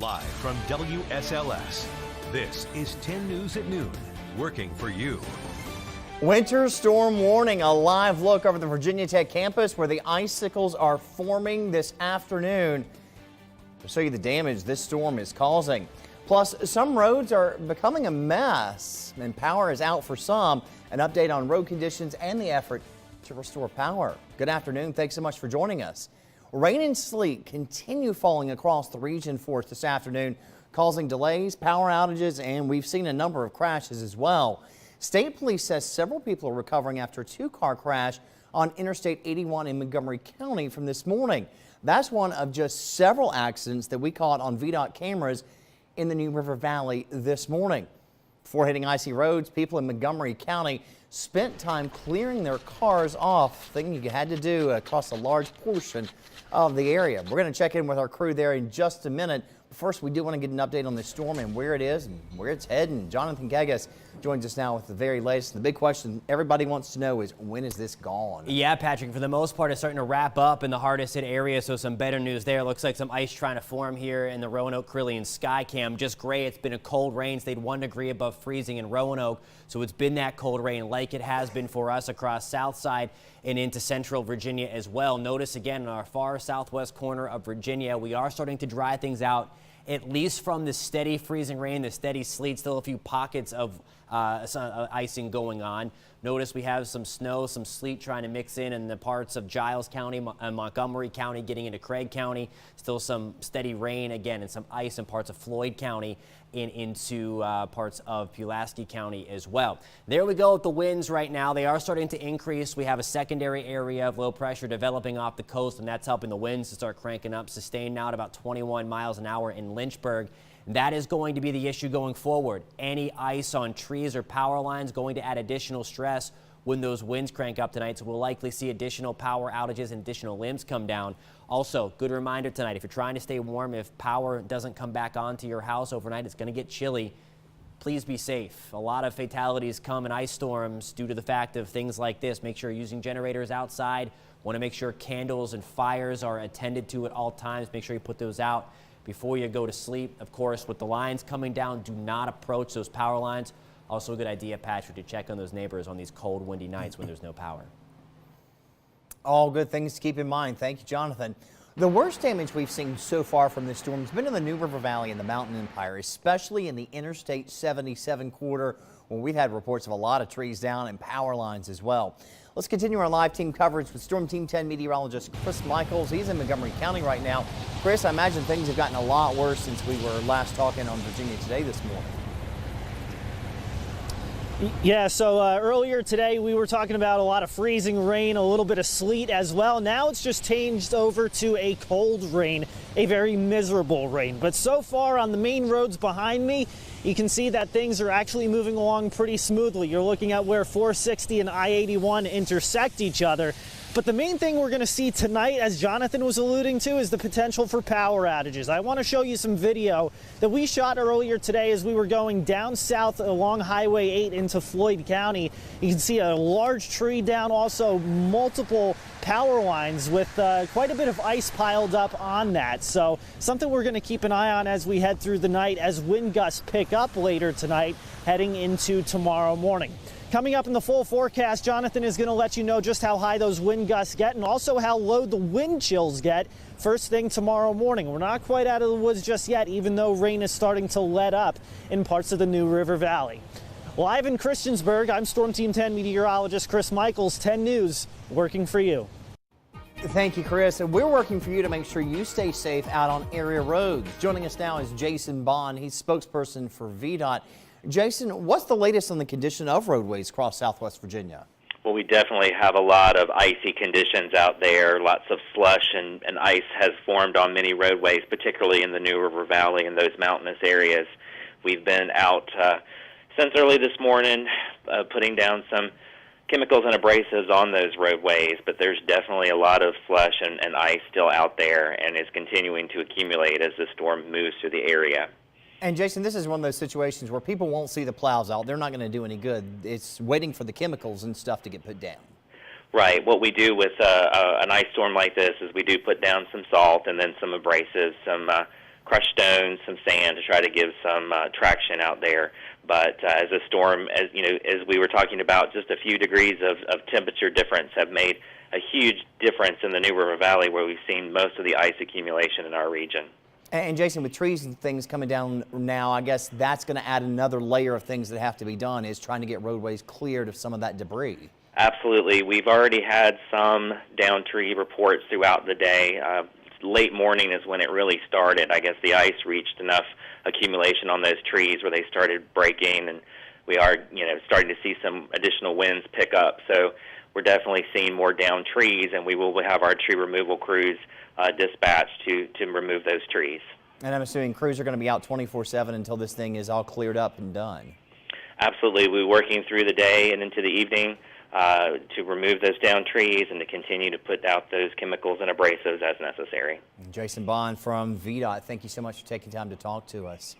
Live from WSLS, this is 10 News at Noon, working for you. Winter storm warning, a live look over the Virginia Tech campus where the icicles are forming this afternoon. To show you the damage this storm is causing. Plus, some roads are becoming a mess and power is out for some. An update on road conditions and the effort to restore power. Good afternoon. Thanks so much for joining us. Rain and sleet continue falling across the region for us this afternoon, causing delays, power outages, and we've seen a number of crashes as well. State Police says several people are recovering after a two-car crash on Interstate 81 in Montgomery County from this morning. That's one of just several accidents that we caught on VDOT cameras in the New River Valley this morning. Before hitting icy roads, people in Montgomery County spent time clearing their cars off, thing you had to do across a large portion of the area. We're going to check in with our crew there in just a minute. First, we do want to get an update on this storm and where it is and where it's heading. Jonathan Gegas joins us now with the very latest. The big question everybody wants to know is, when is this gone? Yeah, Patrick, for the most part, it's starting to wrap up in the hardest hit area, so some better news there. Looks like some ice trying to form here in the Roanoke, Crilly, and Skycam. Just gray. It's been a cold rain. Stayed 1 degree above freezing in Roanoke, so it's been that cold rain like it has been for us across south side and into central Virginia as well. Notice again in our far southwest corner of Virginia, we are starting to dry things out, at least from the steady freezing rain, the steady sleet. Still a few pockets of icing going on. Notice we have some snow, some sleet trying to mix in the parts of Giles County, Montgomery County, getting into Craig County. Still some steady rain again and some ice in parts of Floyd County and into parts of Pulaski County as well. There we go with the winds right now. They are starting to increase. We have a secondary area of low pressure developing off the coast, and that's helping the winds to start cranking up. Sustained now at about 21 miles an hour in Lynchburg. That is going to be the issue going forward. Any ice on trees or power lines going to add additional stress when those winds crank up tonight, so we'll likely see additional power outages and additional limbs come down. Also, good reminder tonight, if you're trying to stay warm, if power doesn't come back onto your house overnight, it's going to get chilly. Please be safe. A lot of fatalities come in ice storms due to the fact of things like this. Make sure you're using generators outside. Want to make sure candles and fires are attended to at all times. Make sure you put those out before you go to sleep. Of course, with the lines coming down, do not approach those power lines. Also a good idea, Patrick, to check on those neighbors on these cold, windy nights when there's no power. All good things to keep in mind. Thank you, Jonathan. The worst damage we've seen so far from this storm has been in the New River Valley and the Mountain Empire, especially in the Interstate 77 corridor, where we've had reports of a lot of trees down and power lines as well. Let's continue our live team coverage with Storm Team 10 meteorologist Chris Michaels. He's in Montgomery County right now. Chris, I imagine things have gotten a lot worse since we were last talking on Virginia Today this morning. Yeah, so earlier today we were talking about a lot of freezing rain, a little bit of sleet as well. Now it's just changed over to a cold rain, a very miserable rain. But so far on the main roads behind me, you can see that things are actually moving along pretty smoothly. You're looking at where 460 and I-81 intersect each other. But the main thing we're going to see tonight, as Jonathan was alluding to, is the potential for power outages. I want to show you some video that we shot earlier today as we were going down south along Highway 8 into Floyd County. You can see a large tree down, also multiple power lines with quite a bit of ice piled up on that. So something we're going to keep an eye on as we head through the night as wind gusts pick up later tonight heading into tomorrow morning. Coming up in the full forecast, Jonathan is going to let you know just how high those wind gusts get and also how low the wind chills get first thing tomorrow morning. We're not quite out of the woods just yet, even though rain is starting to let up in parts of the New River Valley. Live in Christiansburg, I'm Storm Team 10 meteorologist Chris Michaels, 10 News, working for you. Thank you, Chris. And we're working for you to make sure you stay safe out on area roads. Joining us now is Jason Bond. He's spokesperson for VDOT. Jason, what's the latest on the condition of roadways across Southwest Virginia? Well, we definitely have a lot of icy conditions out there. Lots of slush and ice has formed on many roadways, particularly in the New River Valley and those mountainous areas. We've been out since early this morning putting down some chemicals and abrasives on those roadways, but there's definitely a lot of slush and ice still out there and is continuing to accumulate as the storm moves through the area. And Jason, this is one of those situations where people won't see the plows out. They're not going to do any good. It's waiting for the chemicals and stuff to get put down. Right. What we do with an ice storm like this is we do put down some salt and then some abrasives, some crushed stones, some sand to try to give some traction out there. But as a storm, as you know, as we were talking about, just a few degrees of temperature difference have made a huge difference in the New River Valley, where we've seen most of the ice accumulation in our region. And Jason, with trees and things coming down now, I guess that's going to add another layer of things that have to be done, is trying to get roadways cleared of some of that debris. Absolutely. We've already had some down tree reports throughout the day. Late morning is when it really started. I guess the ice reached enough accumulation on those trees where they started breaking, and we are, starting to see some additional winds pick up. So we're definitely seeing more down trees, and we will have our tree removal crews dispatched to remove those trees. And I'm assuming crews are going to be out 24/7 until this thing is all cleared up and done. Absolutely. We're working through the day and into the evening to remove those down trees and to continue to put out those chemicals and abrasives as necessary. Jason Bond from VDOT, thank you so much for taking time to talk to us.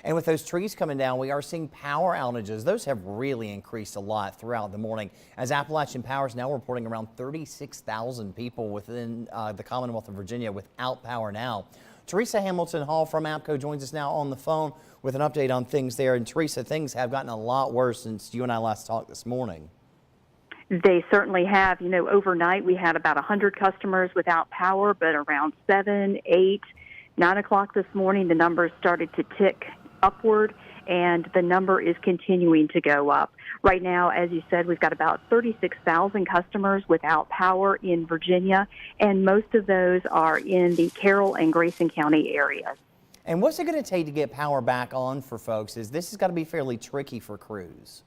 And with those trees coming down, we are seeing power outages. Those have really increased a lot throughout the morning, as Appalachian Power is now reporting around 36,000 people within the Commonwealth of Virginia without power now. Teresa Hamilton Hall from APCO joins us now on the phone with an update on things there. And Teresa, things have gotten a lot worse since you and I last talked this morning. They certainly have. Overnight we had about 100 customers without power, but around 7, 8, 9 o'clock this morning, the numbers started to tick upward, and the number is continuing to go up. Right now, as you said, we've got about 36,000 customers without power in Virginia, and most of those are in the Carroll and Grayson County areas. And what's it going to take to get power back on for folks? This has got to be fairly tricky for crews.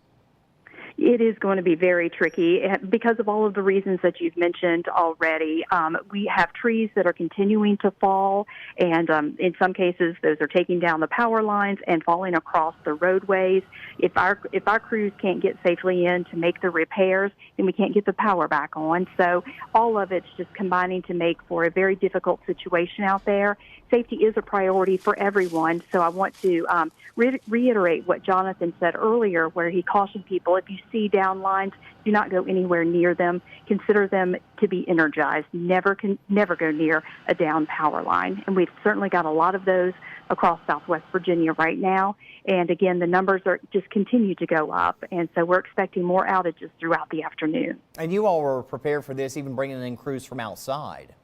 It is going to be very tricky because of all of the reasons that you've mentioned already. We have trees that are continuing to fall, and in some cases, those are taking down the power lines and falling across the roadways. If our crews can't get safely in to make the repairs, then we can't get the power back on. So all of it's just combining to make for a very difficult situation out there. Safety is a priority for everyone, so I want to reiterate what Jonathan said earlier, where he cautioned people, if you see down lines, do not go anywhere near them. Consider them to be energized. Never go near a down power line. And we've certainly got a lot of those across Southwest Virginia right now. And again, the numbers are just continue to go up. And so we're expecting more outages throughout the afternoon. And you all were prepared for this, even bringing in crews from outside.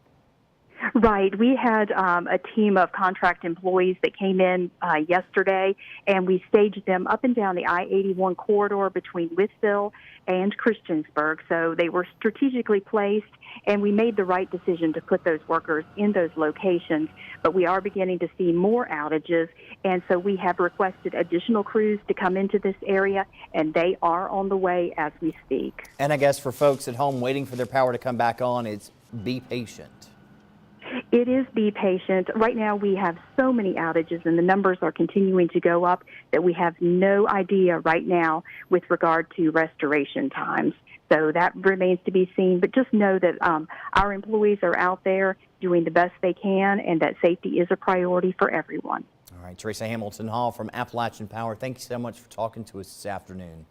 Right. We had a team of contract employees that came in yesterday, and we staged them up and down the I-81 corridor between Withville and Christiansburg. So they were strategically placed, and we made the right decision to put those workers in those locations. But we are beginning to see more outages, and so we have requested additional crews to come into this area, and they are on the way as we speak. And I guess for folks at home waiting for their power to come back on, it's be patient. It is be patient. Right now we have so many outages and the numbers are continuing to go up that we have no idea right now with regard to restoration times. So that remains to be seen. But just know that our employees are out there doing the best they can and that safety is a priority for everyone. All right, Teresa Hamilton Hall from Appalachian Power, thank you so much for talking to us this afternoon.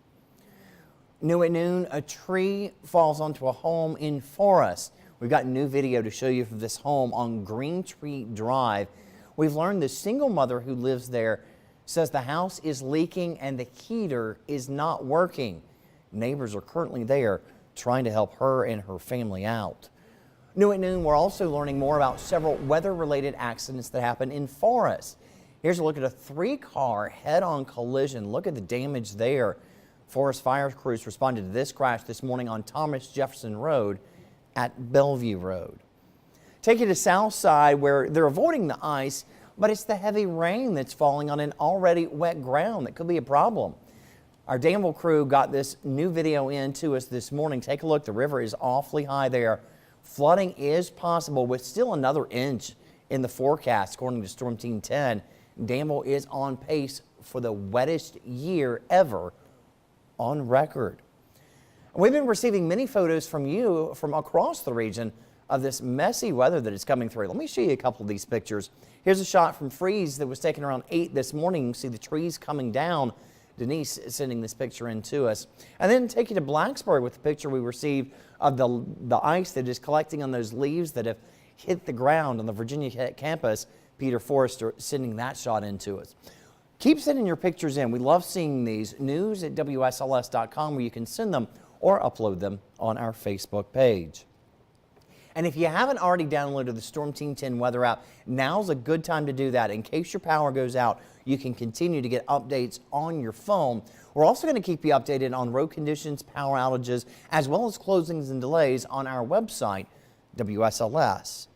New at noon, a tree falls onto a home in Forest. We've got new video to show you of this home on Green Tree Drive. We've learned the single mother who lives there says the house is leaking and the heater is not working. Neighbors are currently there trying to help her and her family out. New at noon, we're also learning more about several weather-related accidents that happened in Forest. Here's a look at a 3-car head-on collision. Look at the damage there. Forest fire crews responded to this crash this morning on Thomas Jefferson Road at Bellevue Road. Take you to Southside, where they're avoiding the ice, but it's the heavy rain that's falling on an already wet ground that could be a problem. Our Danville crew got this new video in to us this morning. Take a look. The river is awfully high there. Flooding is possible with still another inch in the forecast, according to Storm Team 10. Danville is on pace for the wettest year ever on record. We've been receiving many photos from you from across the region of this messy weather that is coming through. Let me show you a couple of these pictures. Here's a shot from Freeze that was taken around 8 this morning. You can see the trees coming down. Denise is sending this picture in to us. And then take you to Blacksburg with the picture we received of the ice that is collecting on those leaves that have hit the ground on the Virginia Tech campus. Peter Forrester sending that shot in to us. Keep sending your pictures in. We love seeing these. News@WSLS.com, where you can send them or upload them on our Facebook page. And if you haven't already downloaded the Storm Team 10 weather app, now's a good time to do that. In case your power goes out, you can continue to get updates on your phone. We're also going to keep you updated on road conditions, power outages, as well as closings and delays on our website, WSLS.com.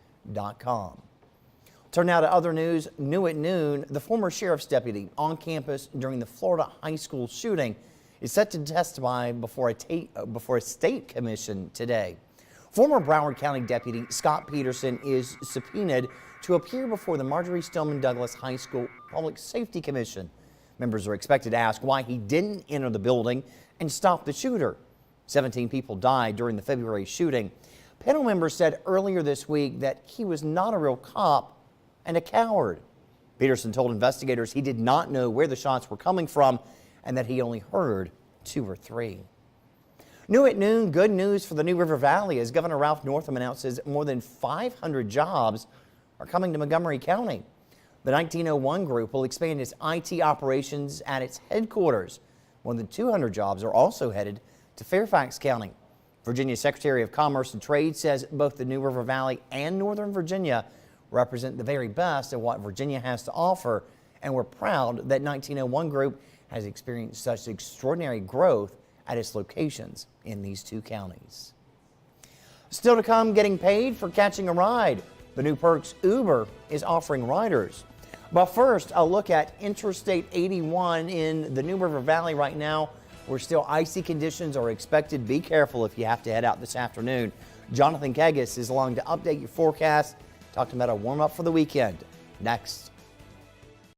Turn now to other news. New at noon, the former sheriff's deputy on campus during the Florida high school shooting is set to testify before a state commission today. Former Broward County Deputy Scott Peterson is subpoenaed to appear before the Marjory Stoneman Douglas High School Public Safety Commission. Members are expected to ask why he didn't enter the building and stop the shooter. 17 people died during the February shooting. Panel members said earlier this week that he was not a real cop and a coward. Peterson told investigators he did not know where the shots were coming from and that he only heard 2 or 3. New at noon, good news for the New River Valley as Governor Ralph Northam announces more than 500 jobs are coming to Montgomery County. The 1901 Group will expand its IT operations at its headquarters. More than 200 jobs are also headed to Fairfax County. Virginia Secretary of Commerce and Trade says both the New River Valley and Northern Virginia represent the very best of what Virginia has to offer, and we're proud that 1901 Group has experienced such extraordinary growth at its locations in these 2 counties. Still to come, getting paid for catching a ride. The new perks Uber is offering riders. But first, a look at Interstate 81 in the New River Valley right now, where still icy conditions are expected. Be careful if you have to head out this afternoon. Jonathan Kegas is along to update your forecast, talking about a warm up for the weekend. Next.